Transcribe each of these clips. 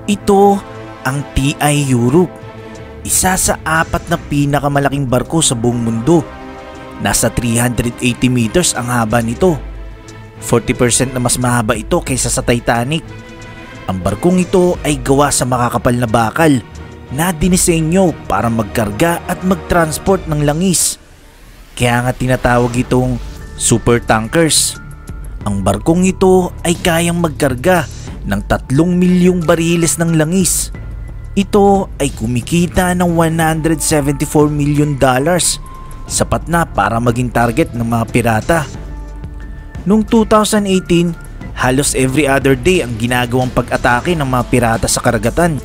Ito ang TI Europe, isa sa 4 na pinakamalaking barko sa buong mundo. Nasa 380 meters ang haba nito. 40% na mas mahaba ito kaysa sa Titanic. Ang barkong ito ay gawa sa makakapal na bakal na dinisenyo para magkarga at magtransport ng langis. Kaya nga tinatawag itong super tankers. Ang barkong ito ay kayang magkarga ng 3 milyong bariles ng langis. Ito ay kumikita ng $174 million, sapat na para maging target ng mga pirata. Noong 2018, halos every other day ang ginagawang pag-atake ng mga pirata sa karagatan.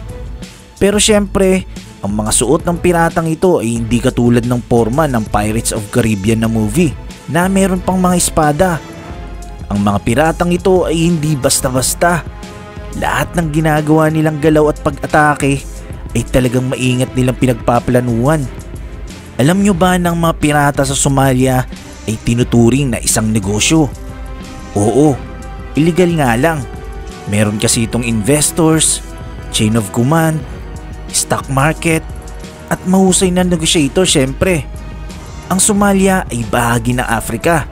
Pero syempre, ang mga suot ng piratang ito ay hindi katulad ng forma ng Pirates of Caribbean na movie na meron pang mga espada. Ang mga piratang ito ay hindi basta-basta. Lahat ng ginagawa nilang galaw at pag-atake ay talagang maingat nilang pinagpaplanuhan. Alam nyo ba ng mga pirata sa Somalia ay tinuturing na isang negosyo? Oo, illegal nga lang. Meron kasi itong investors, chain of command, stock market, at mahusay na negotiator syempre. Ang Somalia ay bahagi ng Africa.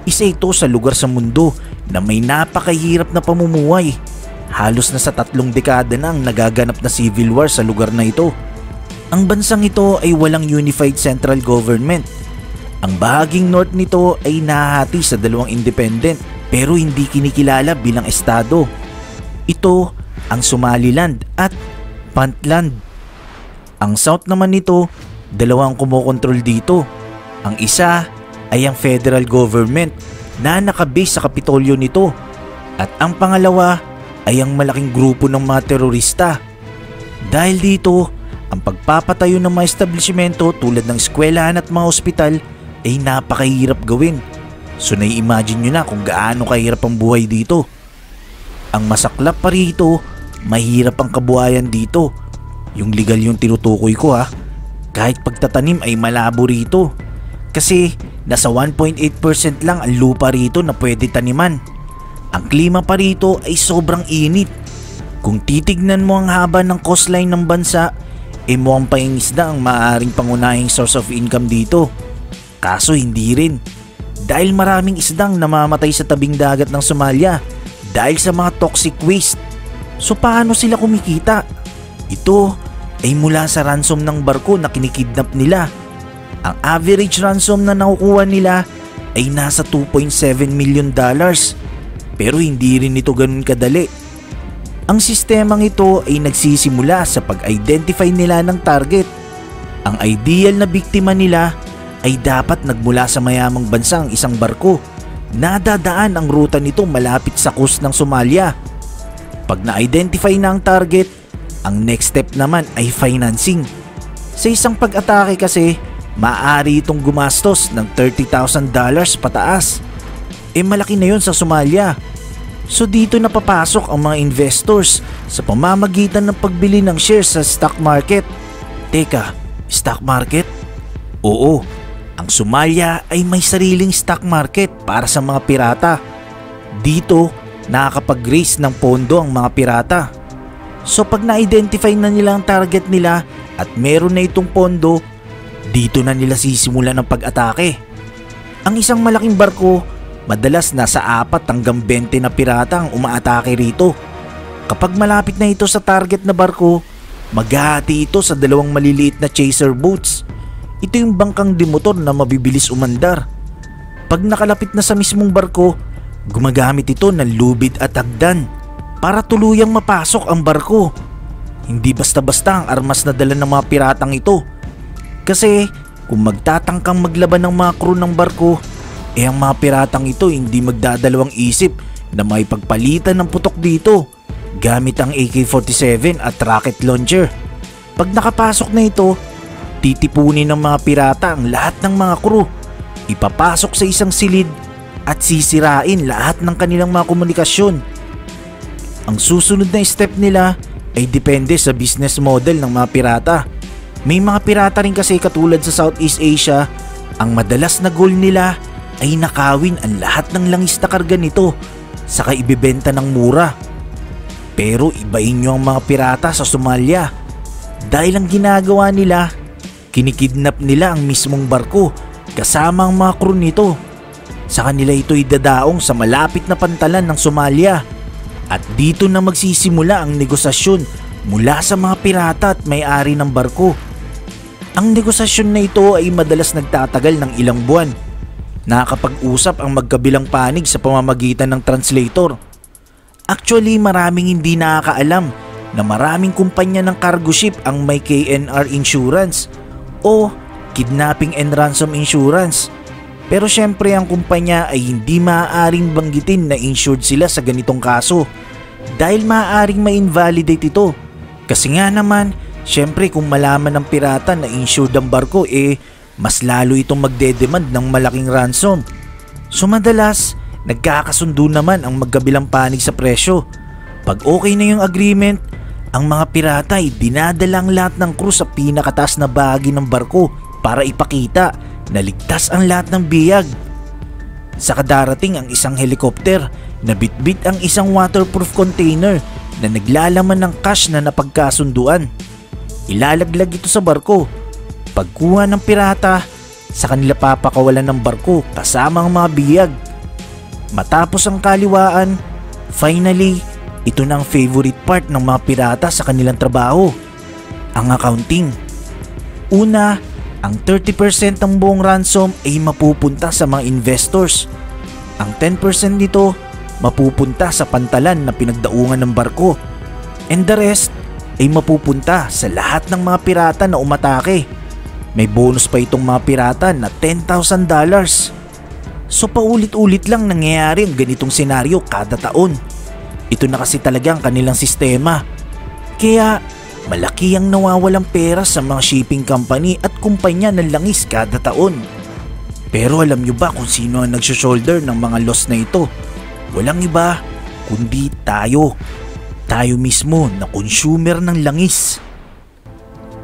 Isa ito sa lugar sa mundo na may napakahirap na pamumuhay. Halos na sa 3 dekada na ang nagaganap na civil war sa lugar na ito. Ang bansang ito ay walang unified central government. Ang bahaging north nito ay nahahati sa 2 independent pero hindi kinikilala bilang estado. Ito ang Somaliland at Puntland. Ang south naman nito, 2 ang kumokontrol dito. Ang isa ay ang federal government na nakabase sa kapitolyo nito at ang pangalawa ay ang malaking grupo ng mga terorista. Dahil dito, ang pagpapatayo ng mga establishmento tulad ng eskwelahan at mga ospital ay napakahirap gawin. So nai-imagine nyo na kung gaano kahirap ang buhay dito. Ang masaklap pa rito, mahirap ang kabuhayan dito. Yung legal yung tinutukoy ko ha. Kahit pagtatanim ay malabo rito. Kasi nasa 1.8% lang ang lupa rito na pwede taniman. Ang klima pa rito ay sobrang init. Kung titignan mo ang haba ng coastline ng bansa, mukhang pangingisda ang maaaring pangunahing source of income dito. Kaso hindi rin. Dahil maraming isdang namamatay sa tabing dagat ng Somalia dahil sa mga toxic waste. So paano sila kumikita? Ito ay mula sa ransom ng barko na kinikidnap nila. Ang average ransom na nakukuha nila ay nasa $2.7 million. Pero hindi rin ito ganun kadali. Ang sistemang ito ay nagsisimula sa pag-identify nila ng target. Ang ideal na biktima nila ay dapat nagmula sa mayamang bansang isang barko. Nadadaan ang ruta nito malapit sa coast ng Somalia. Pag na-identify na ang target, ang next step naman ay financing. Sa isang pag-atake kasi, maaari itong gumastos ng $30,000 pataas. Malaki na yun sa Somalia. So dito na papasok ang mga investors sa pamamagitan ng pagbili ng shares sa stock market. Teka, stock market? Oo, ang Somalia ay may sariling stock market para sa mga pirata. Dito, nakakapag-raise ng pondo ang mga pirata. So pag na-identify na nila ang target nila at meron na itong pondo, dito na nila sisimulan ng pag-atake. Ang isang malaking barko, madalas nasa 4 hanggang 20 na pirata ang umaatake rito. Kapag malapit na ito sa target na barko, maghahati ito sa 2 maliliit na chaser boats. Ito yung bangkang demotor na mabibilis umandar. Pag nakalapit na sa mismong barko, gumagamit ito ng lubid at hagdan para tuluyang mapasok ang barko. Hindi basta-basta ang armas na dala ng mga piratang ito. Kasi kung magtatangkang maglaban ng mga crew ng barko, ang mga piratang ito hindi magdadalawang isip na may pagpalitan ng putok dito gamit ang AK-47 at rocket launcher. Pag nakapasok na ito, titipunin ng mga pirata ang lahat ng mga crew, ipapasok sa isang silid at sisirain lahat ng kanilang mga komunikasyon. Ang susunod na step nila ay depende sa business model ng mga pirata. May mga pirata rin kasi katulad sa Southeast Asia, ang madalas na goal nila ay nakawin ang lahat ng langis na karga nito saka ibebenta ng mura. Pero ibahin nyo ang mga pirata sa Somalia. Dahil ang ginagawa nila, kinikidnap nila ang mismong barko kasama ang mga crew nito. Sa kanila ito idadaong sa malapit na pantalan ng Somalia. At dito na magsisimula ang negosasyon mula sa mga pirata at may-ari ng barko. Ang negosasyon na ito ay madalas nagtatagal ng ilang buwan. Nakakapag-usap ang magkabilang panig sa pamamagitan ng translator. Actually, maraming hindi nakakaalam na maraming kumpanya ng cargo ship ang may KNR insurance o kidnapping and ransom insurance. Pero syempre ang kumpanya ay hindi maaaring banggitin na insured sila sa ganitong kaso dahil maaaring ma-invalidate ito. Kasi nga naman, syempre kung malaman ng pirata na insured ang barko mas lalo itong magdedemand ng malaking ransom. So madalas, nagkakasundo naman ang magkabilang panig sa presyo. Pag okay na yung agreement, ang mga pirata ay dinadala ang lahat ng crew sa pinakataas na bahagi ng barko para ipakita na ligtas ang lahat ng biyag. Saka darating ang isang helicopter na bitbit ang isang waterproof container na naglalaman ng cash na napagkasunduan. Ilalaglag ito sa barko. Pagkuha ng pirata, sa kanila papakawalan ng barko kasama ang mga biyag. Matapos ang kaliwaan, finally, ito na ang favorite part ng mga pirata sa kanilang trabaho, ang accounting. Una, ang 30% ng buong ransom ay mapupunta sa mga investors. Ang 10% nito mapupunta sa pantalan na pinagdaungan ng barko. And the rest ay mapupunta sa lahat ng mga pirata na umatake. May bonus pa itong mga pirata na $10,000. So paulit-ulit lang nangyayari ang ganitong senaryo kada taon. Ito na kasi talaga ang kanilang sistema. Kaya malaki ang nawawalang pera sa mga shipping company at kumpanya ng langis kada taon. Pero alam nyo ba kung sino ang nagsushoulder ng mga loss na ito? Walang iba kundi tayo. Tayo mismo na consumer ng langis.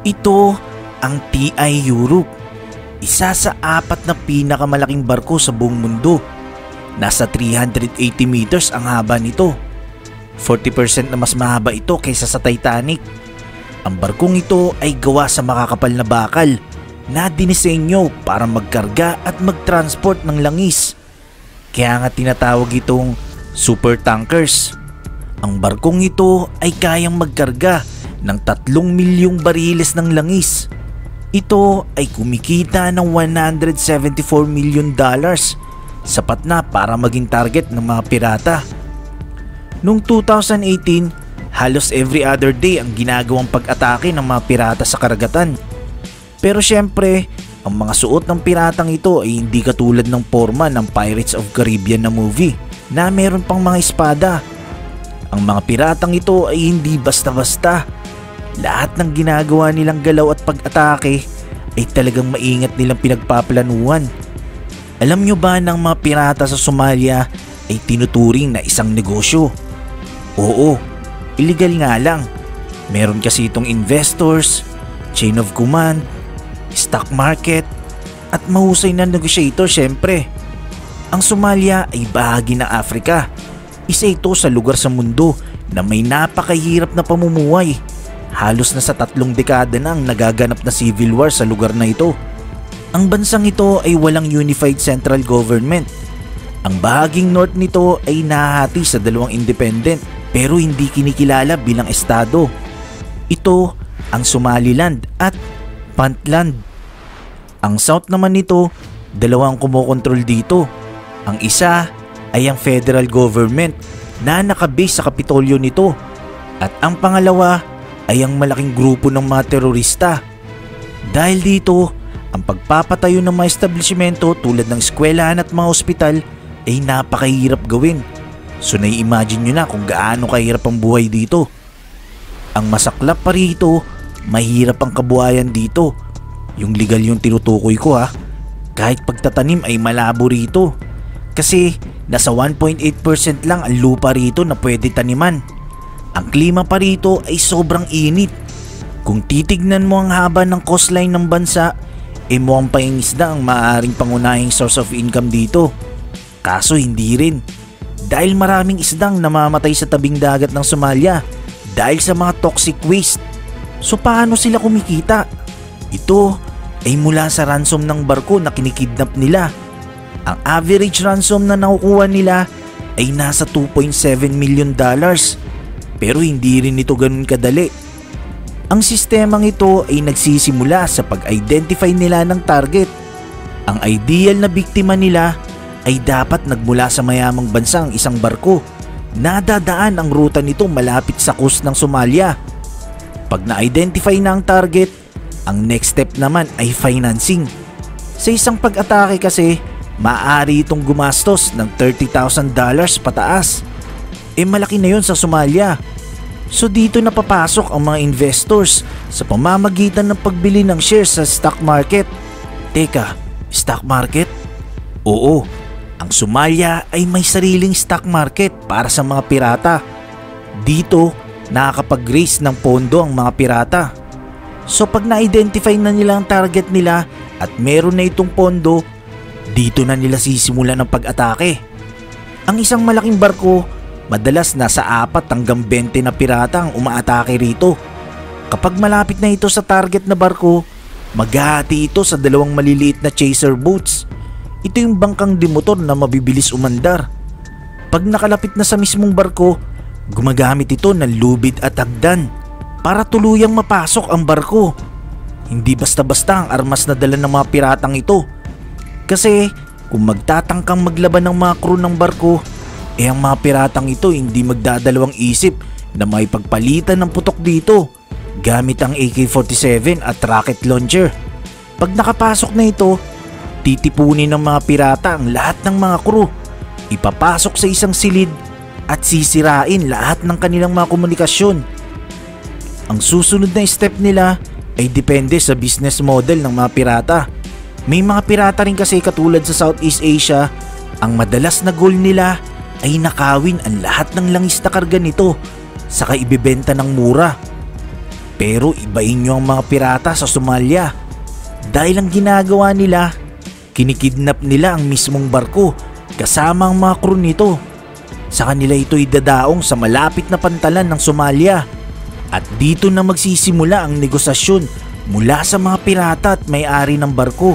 Ito ang TI Europe, isa sa 4 na pinakamalaking barko sa buong mundo. Nasa 380 meters ang haba nito. 40% na mas mahaba ito kaysa sa Titanic. Ang barkong ito ay gawa sa makakapal na bakal na dinisenyo para magkarga at magtransport ng langis. Kaya nga tinatawag itong super tankers. Ang barkong ito ay kayang magkarga ng 3 milyong bariles ng langis. Ito ay kumikita ng $174 million, sapat na para maging target ng mga pirata. Noong 2018, halos every other day ang ginagawang pag-atake ng mga pirata sa karagatan. Pero syempre, ang mga suot ng piratang ito ay hindi katulad ng forma ng Pirates of Caribbean na movie na meron pang mga espada. Ang mga piratang ito ay hindi basta-basta. Lahat ng ginagawa nilang galaw at pag-atake ay talagang maingat nilang pinagpaplanuhan. Alam nyo ba ng mga pirata sa Somalia ay tinuturing na isang negosyo? Oo, illegal nga lang. Meron kasi itong investors, chain of command, stock market, at mahusay na negotiator syempre. Ang Somalia ay bahagi ng Africa. Isa ito sa lugar sa mundo na may napakahirap na pamumuhay. Halos na sa 3 dekada na ang nagaganap na civil war sa lugar na ito. Ang bansang ito ay walang unified central government. Ang bahaging north nito ay nahahati sa 2 independent pero hindi kinikilala bilang estado. Ito ang Somaliland at Puntland. Ang south naman nito, 2 ang kumokontrol dito. Ang isa ay ang federal government na nakabase sa kapitolyo nito. At ang pangalawa ay ang malaking grupo ng mga terorista. Dahil dito, ang pagpapatayo ng mga establishmento tulad ng eskwelahan at mga ospital ay napakahirap gawin. So nai-imagine nyo na kung gaano kahirap ang buhay dito. Ang masaklap pa rito, mahirap ang kabuhayan dito. Yung legal yung tinutukoy ko ha. Kahit pagtatanim ay malabo rito. Kasi nasa 1.8% lang ang lupa rito na pwede taniman. Ang klima pa rito ay sobrang init. Kung titignan mo ang haba ng coastline ng bansa, mukhang pangingisda ang maaaring pangunahing source of income dito. Kaso hindi rin. dahil maraming isdang namamatay sa tabing dagat ng Somalia dahil sa mga toxic waste. So paano sila kumikita? Ito ay mula sa ransom ng barko na kinikidnap nila. Ang average ransom na nakukuha nila ay nasa $2.7 million. Pero hindi rin ito ganun kadali. Ang sistemang ito ay nagsisimula sa pag-identify nila ng target. Ang ideal na biktima nila ay dapat nagmula sa mayamang bansang isang barko. Nadadaan ang ruta nito malapit sa coast ng Somalia. Pag na-identify na ang target, ang next step naman ay financing. Sa isang pag-atake kasi, maaari itong gumastos ng $30,000 pataas. Malaki na yun sa Somalia. So dito na papasok ang mga investors sa pamamagitan ng pagbili ng shares sa stock market. Teka, stock market? Oo, ang Somalia ay may sariling stock market para sa mga pirata. Dito, nakakapag-raise ng pondo ang mga pirata. So pag na-identify na nila ang target nila at meron na itong pondo, dito na nila sisimulan ng pag-atake. Ang isang malaking barko, madalas nasa 4 hanggang 20 na pirata ang umaatake rito. Kapag malapit na ito sa target na barko, maghahati ito sa 2 maliliit na chaser boats. Ito yung bangkang demotor na mabibilis umandar. Pag nakalapit na sa mismong barko, gumagamit ito ng lubid at hagdan para tuluyang mapasok ang barko. Hindi basta-basta ang armas na dala ng mga piratang ito. Kasi kung magtatangkang maglaban ng mga crew ng barko, ang mga piratang ito hindi magdadalawang isip na may pagpalitan ng putok dito gamit ang AK-47 at rocket launcher. Pag nakapasok na ito, titipunin ng mga pirata ang lahat ng mga crew, ipapasok sa isang silid at sisirain lahat ng kanilang mga komunikasyon. Ang susunod na step nila ay depende sa business model ng mga pirata. May mga pirata rin kasi katulad sa Southeast Asia, ang madalas na goal nila ay nakawin ang lahat ng langis na karga nito saka ibebenta ng mura. Pero ibain nyo ang mga pirata sa Somalia dahil ang ginagawa nila, kinikidnap nila ang mismong barko kasama ang mga crew nito. Sa kanila ito idadaong sa malapit na pantalan ng Somalia at dito na magsisimula ang negosasyon mula sa mga pirata at may-ari ng barko.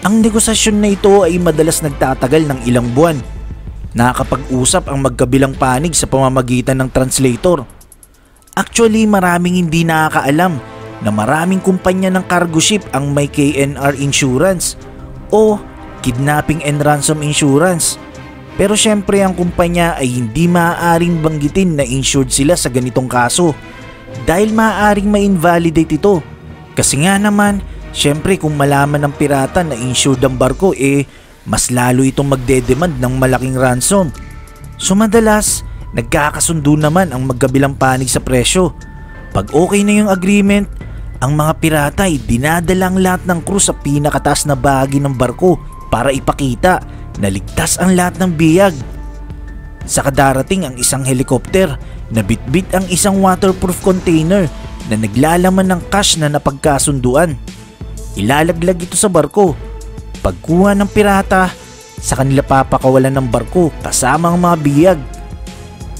Ang negosasyon na ito ay madalas nagtatagal ng ilang buwan. Nakakapag-usap ang magkabilang panig sa pamamagitan ng translator. Actually, maraming hindi nakakaalam na maraming kumpanya ng cargo ship ang may KNR insurance o kidnapping and ransom insurance. Pero syempre ang kumpanya ay hindi maaaring banggitin na insured sila sa ganitong kaso dahil maaaring ma-invalidate ito. Kasi nga naman, syempre kung malaman ng pirata na insured ang barko mas lalo itong magdedemand ng malaking ransom. So madalas, nagkakasundo naman ang magkabilang panig sa presyo. Pag okay na yung agreement, ang mga pirata ay dinadala ang lahat ng crew sa pinakataas na bahagi ng barko para ipakita na ligtas ang lahat ng biyag. Saka darating ang isang helicopter na bitbit ang isang waterproof container na naglalaman ng cash na napagkasunduan. Ilalaglag ito sa barko. Pagkuha ng pirata, sa kanila papakawalan ng barko kasama ang mga biyag.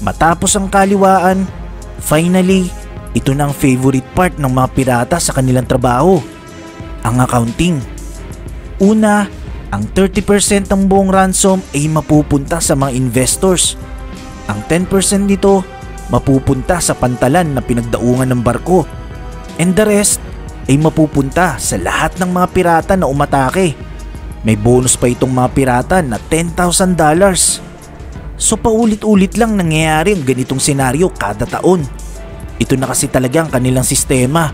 Matapos ang kaliwaan, finally, ito na ang favorite part ng mga pirata sa kanilang trabaho, ang accounting. Una, ang 30% ng buong ransom ay mapupunta sa mga investors. Ang 10% nito mapupunta sa pantalan na pinagdaungan ng barko. And the rest ay mapupunta sa lahat ng mga pirata na umatake. May bonus pa itong mga pirata na $10,000. So paulit-ulit lang nangyayari ang ganitong senaryo kada taon. Ito na kasi talaga ang kanilang sistema.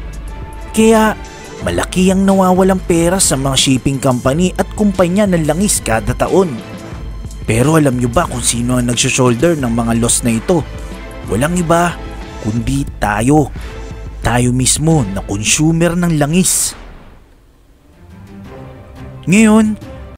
Kaya malaki ang nawawalang pera sa mga shipping company at kumpanya ng langis kada taon. Pero alam nyo ba kung sino ang nag-shoulder ng mga loss na ito? Walang iba kundi tayo. Tayo mismo na consumer ng langis. Ngayon,